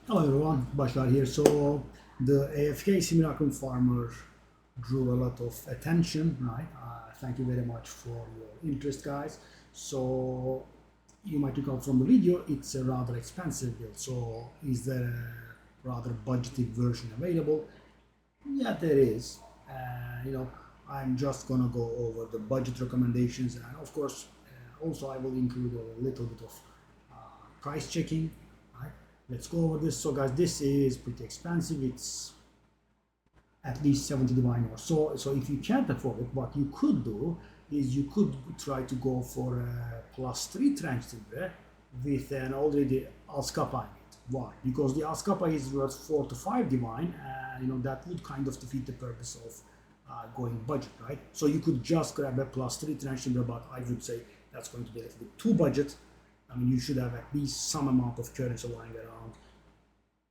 Hello everyone, Bashar here. So the AFK Simulacrum farmer drew a lot of attention, right? Thank you very much for your interest, guys. So you might recall from the video, it's a rather expensive build. So is there a rather budgeted version available? Yeah, there is. I'm just gonna go over the budget recommendations, and of course, also I will include a little bit of price checking. Right? Let's go over this. So, guys, this is pretty expensive. It's at least 70 divine or so. So, if you can't afford it, what you could do is you could try to go for a +3 trench timber with an already Alskapa in it. Why? Because the Alskapa is worth 4 to 5 divine, and that would kind of defeat the purpose of going budget, right? So you could just grab a +3 trench timber, but I would say that's going to be a little bit too budget. I mean, you should have at least some amount of currency lying around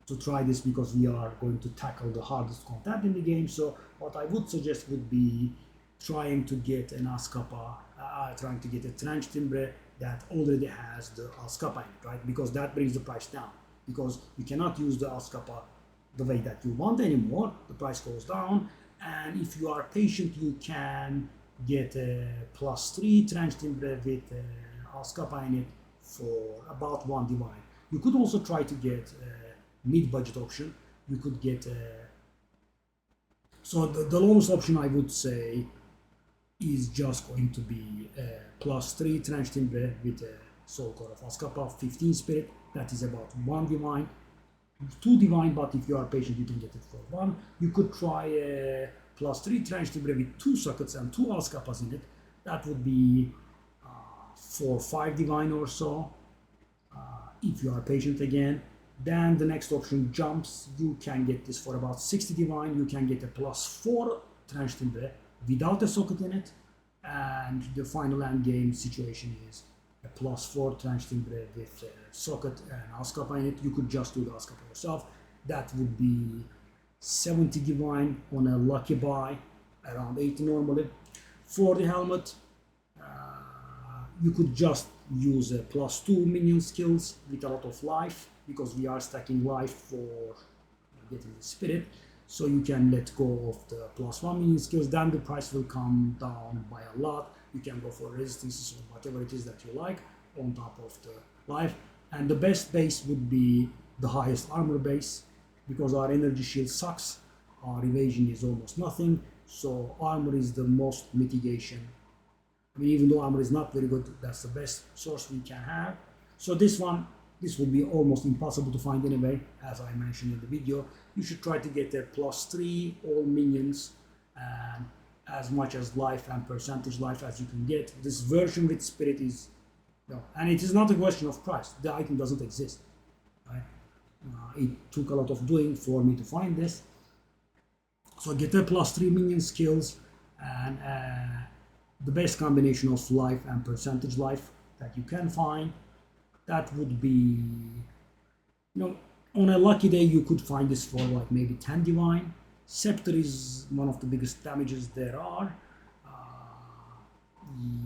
to try this, because we are going to tackle the hardest content in the game. So what I would suggest would be trying to get an Alskapa, trying to get a trench timber that already has the Alskapa in it, right? Because that brings the price down. Because you cannot use the Alskapa the way that you want anymore, the price goes down. And if you are patient, you can get a +3 trench timber with Alskapa in it for about 1 divine. You could also try to get a mid-budget option. You could get so the lowest option I would say is just going to be a +3 trench timber with a soul core of Alskapa, 15 spirit. That is about 1 divine, 2 divine, but if you are patient you can get it for 1. You could try a +3 trench timber with 2 sockets and 2 Alskapas in it. That would be 4 or 5 divine or so, if you are patient again. Then the next option jumps. You can get this for about 60 divine. You can get a +4 trench timber without a socket in it, and the final end game situation is a +4 trench timber with a socket and Alskapa in it. You could just do the Alskapa yourself. That would be 70 divine on a lucky buy, around 80 normally. For the helmet, you could just use a +2 minion skills with a lot of life, because we are stacking life for getting the spirit. So you can let go of the +1 minion skills, then the price will come down by a lot. You can go for resistances or whatever it is that you like on top of the life. And the best base would be the highest armor base, because our energy shield sucks, our evasion is almost nothing, so armor is the most mitigation. I mean, even though armor is not very good, that's the best source we can have. So this would be almost impossible to find anyway, as I mentioned in the video. You should try to get a +3 all minions and as much as life and percentage life as you can get. This version with spirit is, and it is not a question of price. The item doesn't exist, right? It took a lot of doing for me to find this. So get a +3 minion skills and the best combination of life and percentage life that you can find. That would be, on a lucky day you could find this for like maybe 10 divine. Scepter is one of the biggest damages there are.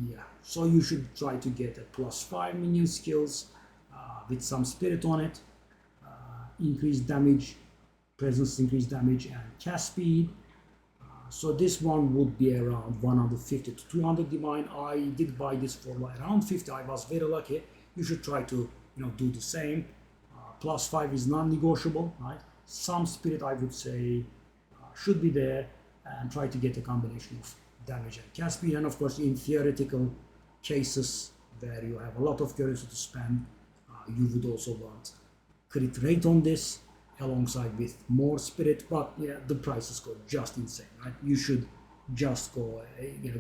Yeah, so you should try to get a +5 minion skills with some spirit on it. Increased damage, presence, increased damage, and cast speed. So this one would be around 150 to 200 divine. I did buy this for around 50. I was very lucky. You should try to do the same. +5 is non-negotiable, right? Some spirit I would say should be there, and try to get a combination of damage and cast speed. And of course, in theoretical cases where you have a lot of currency to spend, you would also want crit rate on this alongside with more spirit. But yeah, the prices go just insane, right? You should just go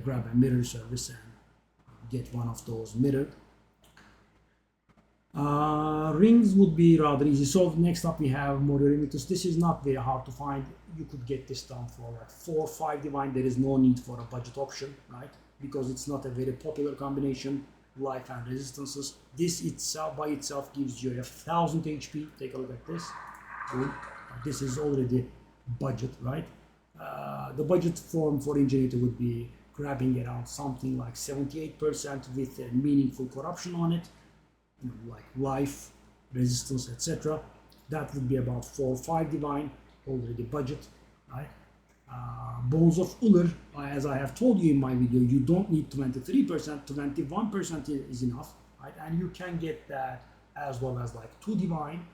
grab a mirror service and get one of those mirrored. Rings would be rather easy. So next up we have Moriorinus. This is not very hard to find. You could get this done for like 4 or 5 divine. There is no need for a budget option, right? Because it's not a very popular combination, life and resistances. This itself by itself gives you 1000 HP. Take a look at this. Good. This is already budget, right? The budget form for Ingenuity would be grabbing around something like 78% with a meaningful corruption on it, like life, resistance, etc. that would be about 4 or 5 divine, already budget, right? Bones of Uller, as I have told you in my video, you don't need 23%, 21% is enough, right? And you can get that as well as like 2 divine,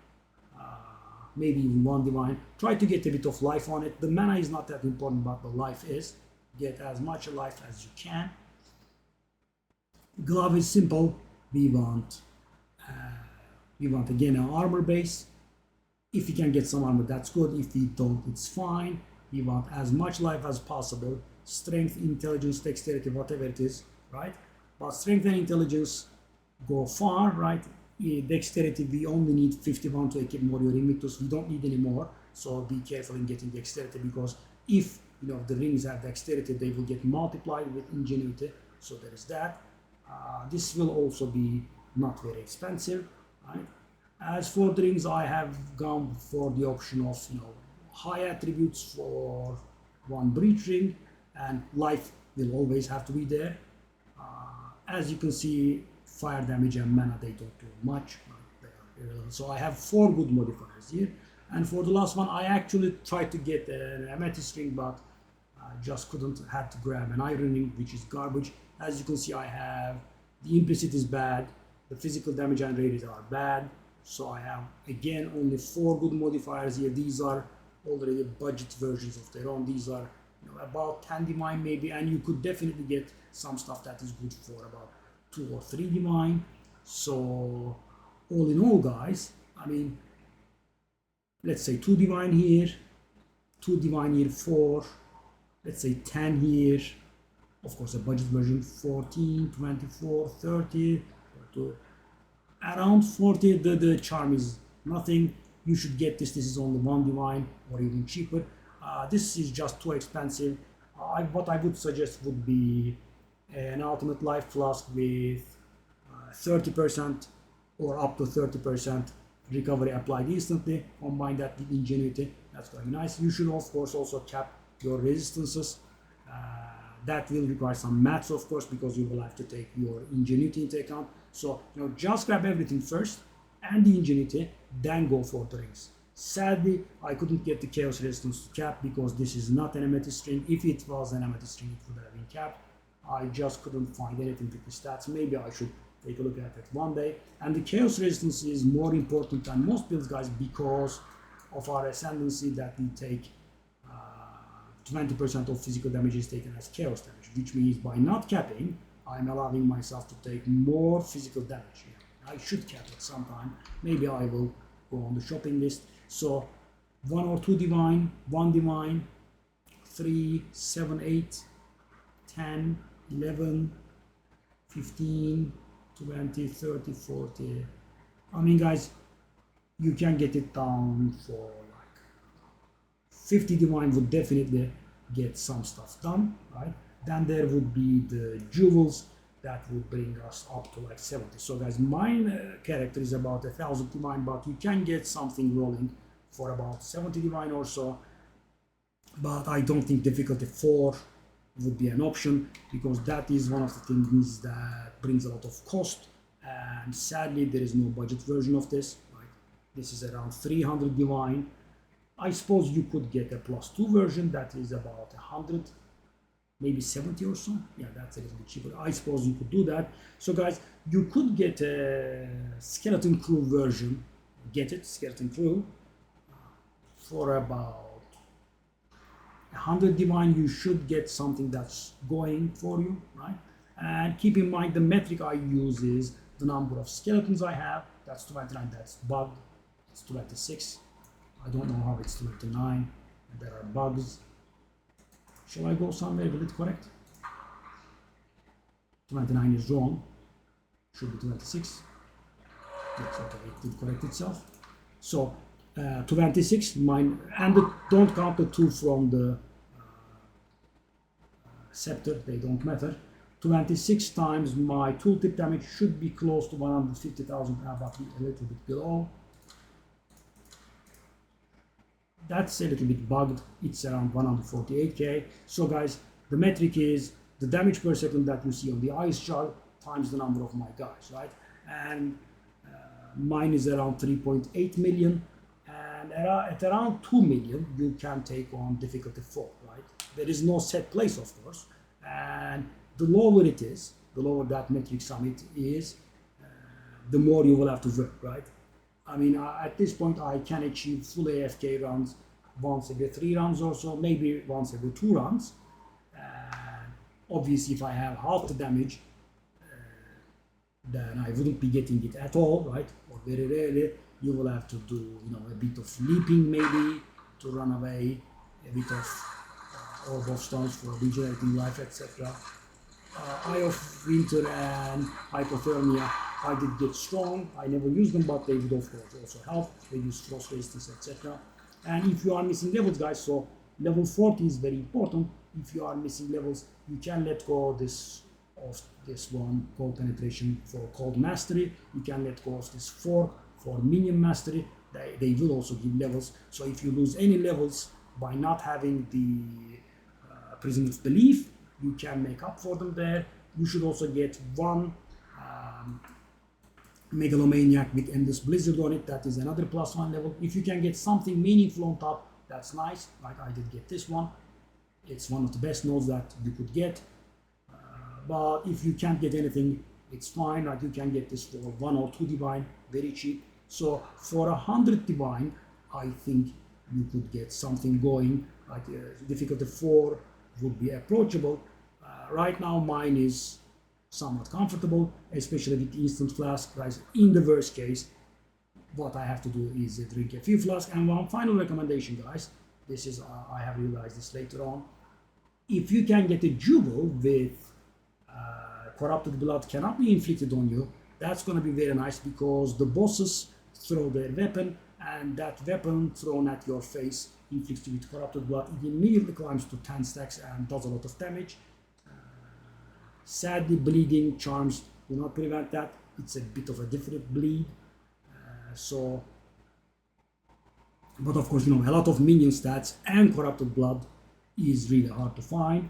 maybe even 1 divine. Try to get a bit of life on it. The mana is not that important, but the life is. Get as much life as you can. Glove is simple. We want again an armor base. If you can get some armor, that's good. If you don't, it's fine. We want as much life as possible. Strength, intelligence, dexterity, whatever it is, right? But strength and intelligence go far, right? Dexterity, we only need 51 to equip Warrior Invictus. We don't need any more. So be careful in getting dexterity, because if the rings have dexterity, they will get multiplied with ingenuity. So there is that. This will also be not very expensive, right? As for the rings, I have gone for the option of high attributes for 1 breach ring, and life will always have to be there. As you can see, fire damage and mana, they don't do much. So I have 4 good modifiers here. And for the last one, I actually tried to get an amethyst ring, but just couldn't. Had to grab an iron ring, which is garbage. As you can see, I have the implicit is bad, the physical damage and radius are bad. So I have again only 4 good modifiers here. These are already budget versions of their own. These are about 10 divine maybe, and you could definitely get some stuff that is good for about 2 or 3 divine. So all in all, guys, I mean, let's say 2 divine here, 2 divine here, 4, let's say 10 here, of course a budget version, 14, 24, 30, around 40. The charm is nothing. You should get this. This is only 1 divine or even cheaper. This is just too expensive. What I would suggest would be an ultimate life flask with 30% or up to 30% recovery applied instantly. Combine that with ingenuity. That's going to be nice. You should of course also cap your resistances. That will require some maths, of course, because you will have to take your ingenuity into account. So just grab everything first and the ingenuity, then go for the rings. Sadly, I couldn't get the chaos resistance to cap because this is not an amethyst string. If it was an amethyst string, it would have been capped. I just couldn't find anything with the stats. Maybe I should take a look at it one day. And the chaos resistance is more important than most builds, guys, because of our ascendancy that we take 20% of physical damage is taken as chaos damage, which means by not capping, I'm allowing myself to take more physical damage. I should cap it sometime. Maybe I will go on the shopping list. So 1 or 2 divine, 1 divine, 3, 7, 8, 10, 11, 15, 20, 30, 40. I mean, guys, you can get it down for like 50 divine would definitely get some stuff done, right? Then there would be the jewels that would bring us up to like 70. So guys, mine character is about 1000 divine, but you can get something rolling for about 70 divine or so. But I don't think difficulty 4 would be an option, because that is one of the things that brings a lot of cost, and sadly there is no budget version of this. Right? This is around 300 divine. I suppose you could get a +2 version that is about 100, maybe 70 or so. Yeah, that's a little bit cheaper. I suppose you could do that. So guys, you could get a Skeleton Crew version. Get it, Skeleton Crew, for about 100 divine. You should get something that's going for you, right? And keep in mind the metric I use is the number of skeletons I have. That's 29. That's bugged. It's 26. I don't know how it's 29. There are bugs. Shall I go somewhere? Will it correct? 29 is wrong. Should be 26. Yes, okay, it did correct itself. So 26, mine, and don't count the 2 from the Scepter, they don't matter. 26 times my tooltip damage should be close to 150,000, but a little bit below. That's a little bit bugged. It's around 148k. So guys, the metric is the damage per second that you see on the ice chart times the number of my guys, right? And mine is around 3.8 million, at around 2 million, you can take on difficulty 4, right? There is no set place, of course, and the lower it is, the lower that metric summit is, the more you will have to work, right? I mean, at this point, I can achieve full AFK runs once every 3 rounds or so, maybe once every 2 rounds. Obviously, if I have half the damage, then I wouldn't be getting it at all, right? Or very rarely, you will have to do, a bit of leaping maybe to run away, a bit of orb of stones for regenerating life, etc. Eye of Winter and Hypothermia, I did get strong. I never used them, but they would of course also help. They use frost resistance, etc. And if you are missing levels, guys, so level 40 is very important. If you are missing levels, you can let go of this one, Cold Penetration for Cold Mastery. You can let go of this fork for Minion Mastery. They will also give levels. So if you lose any levels by not having the Prism of Belief, you can make up for them there. You should also get one Megalomaniac with Endless Blizzard on it. That is another +1 level. If you can get something meaningful on top, that's nice. Like I did get this one. It's one of the best nodes that you could get. But if you can't get anything, it's fine. Like you can get this for 1 or 2 divine, very cheap. So for 100 divine, I think you could get something going. Like difficulty 4 would be approachable. Right now, mine is somewhat comfortable, especially with the instant flask price. In the worst case, what I have to do is drink a few flasks. And one final recommendation, guys. This is I have realized this later on. If you can get a jewel with corrupted blood cannot be inflicted on you, that's going to be very nice because the bosses throw their weapon, and that weapon thrown at your face inflicts you with corrupted blood. It immediately climbs to 10 stacks and does a lot of damage. Sadly, bleeding charms do not prevent that. It's a bit of a different bleed. But of course, a lot of minion stats and corrupted blood is really hard to find.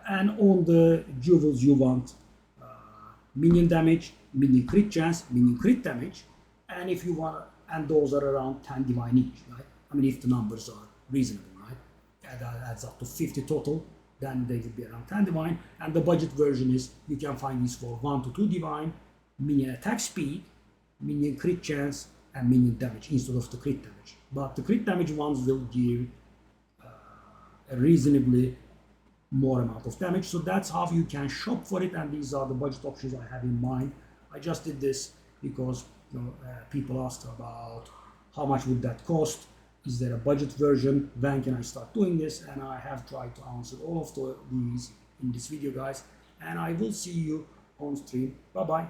And on the jewels, you want minion damage, minion crit chance, minion crit damage, and if you want, and those are around 10 divine each, right? I mean, if the numbers are reasonable, right? That adds up to 50 total, then they will be around 10 divine. And the budget version is you can find these for 1 to 2 divine, minion attack speed, minion crit chance, and minion damage instead of the crit damage. But the crit damage ones will give a reasonably more amount of damage. So that's how you can shop for it, and these are the budget options I have in mind. I just did this because people asked about how much would that cost. Is there a budget version? When can I start doing this? And I have tried to answer all of these in this video, guys. And I will see you on stream. Bye bye.